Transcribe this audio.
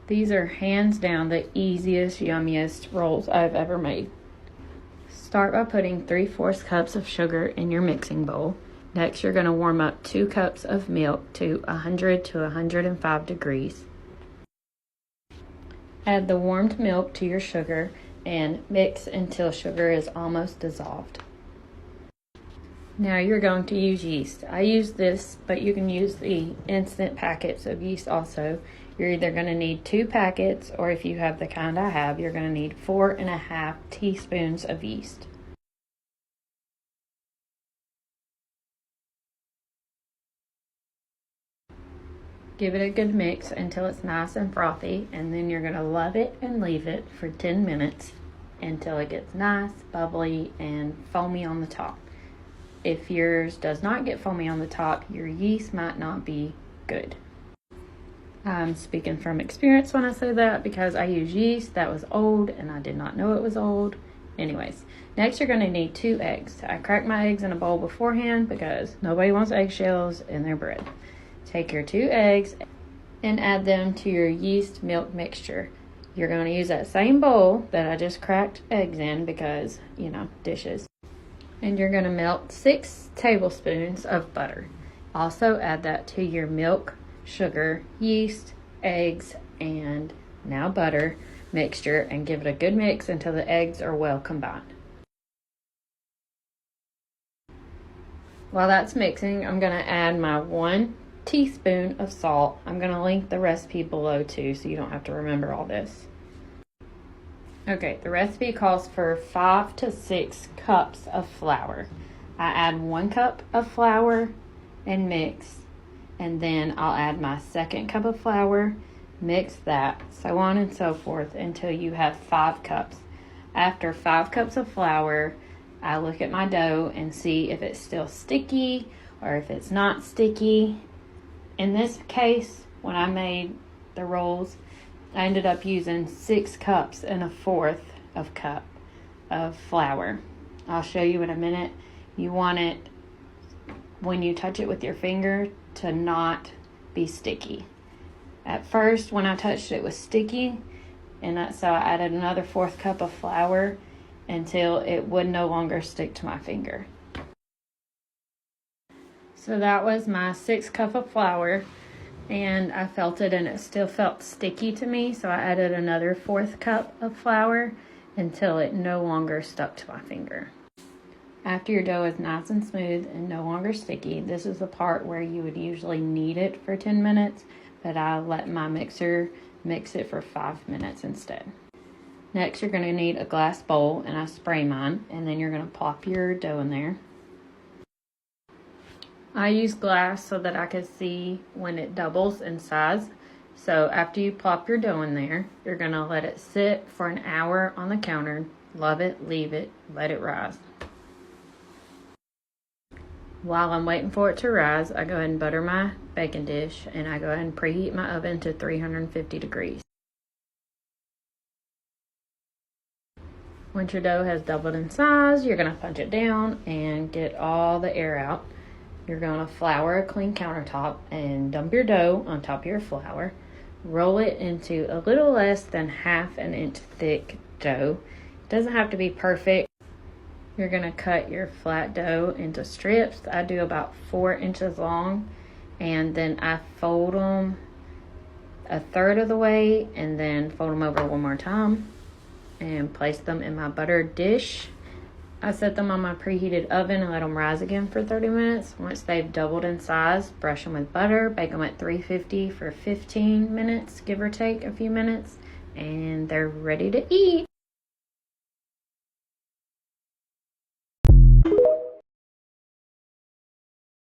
These are hands down the easiest, yummiest rolls I've ever made. Start by putting 3/4 cups of sugar in your mixing bowl. Next, you're going to warm up 2 cups of milk to 100 to 105 degrees. Add the warmed milk to your sugar and mix until sugar is almost dissolved. Now you're going to use yeast. I use this, but you can use the instant packets of yeast also. You're either going to need 2 packets, or if you have the kind I have, you're going to need 4.5 teaspoons of yeast. Give it a good mix until it's nice and frothy, and then you're going to let it and leave it for 10 minutes until it gets nice, bubbly, and foamy on the top. If yours does not get foamy on the top, your yeast might not be good. I'm speaking from experience when I say that because I use yeast that was old and I did not know it was old. Anyways, next you're going to need 2 eggs. I cracked my eggs in a bowl beforehand because nobody wants eggshells in their bread. Take your 2 eggs and add them to your yeast milk mixture. You're going to use that same bowl that I just cracked eggs in because, dishes. And you're going to melt 6 tablespoons of butter. Also add that to your milk, sugar, yeast, eggs, and now butter mixture, and give it a good mix until the eggs are well combined. While that's mixing, I'm going to add my 1 teaspoon of salt. I'm going to link the recipe below too, so you don't have to remember all this. Okay, the recipe calls for 5 to 6 cups of flour. I add 1 cup of flour and mix, and then I'll add my 2nd cup of flour, mix that, so on and so forth until you have 5 cups. After 5 cups of flour, I look at my dough and see if it's still sticky or if it's not sticky. In this case, when I made the rolls, I ended up using 6 cups and 1/4 of cup of flour. I'll show you in a minute. You want it, when you touch it with your finger, to not be sticky. At first, when I touched it, it was sticky, and so I added another 1/4 cup of flour until it would no longer stick to my finger. So that was my 6 cup of flour, and I felt it and it still felt sticky to me, so I added another 1/4 cup of flour until it no longer stuck to my finger. After your dough is nice and smooth and no longer sticky, this is the part where you would usually knead it for 10 minutes, but I let my mixer mix it for 5 minutes instead. Next, you're going to need a glass bowl, and I spray mine, and then you're going to plop your dough in there. I use glass so that I can see when it doubles in size. So after you plop your dough in there, you're going to let it sit for an hour on the counter. Love it, leave it, let it rise. While I'm waiting for it to rise, I go ahead and butter my baking dish, and I go ahead and preheat my oven to 350 degrees. Once your dough has doubled in size, you're going to punch it down and get all the air out. You're going to flour a clean countertop and dump your dough on top of your flour. Roll it into a little less than 1/2 inch thick dough. It doesn't have to be perfect. You're going to cut your flat dough into strips. I do about 4 inches long, and then I fold them 1/3 of the way and then fold them over one more time and place them in my buttered dish. I set them on my preheated oven and let them rise again for 30 minutes. Once they've doubled in size, brush them with butter, bake them at 350 for 15 minutes, give or take a few minutes, and they're ready to eat.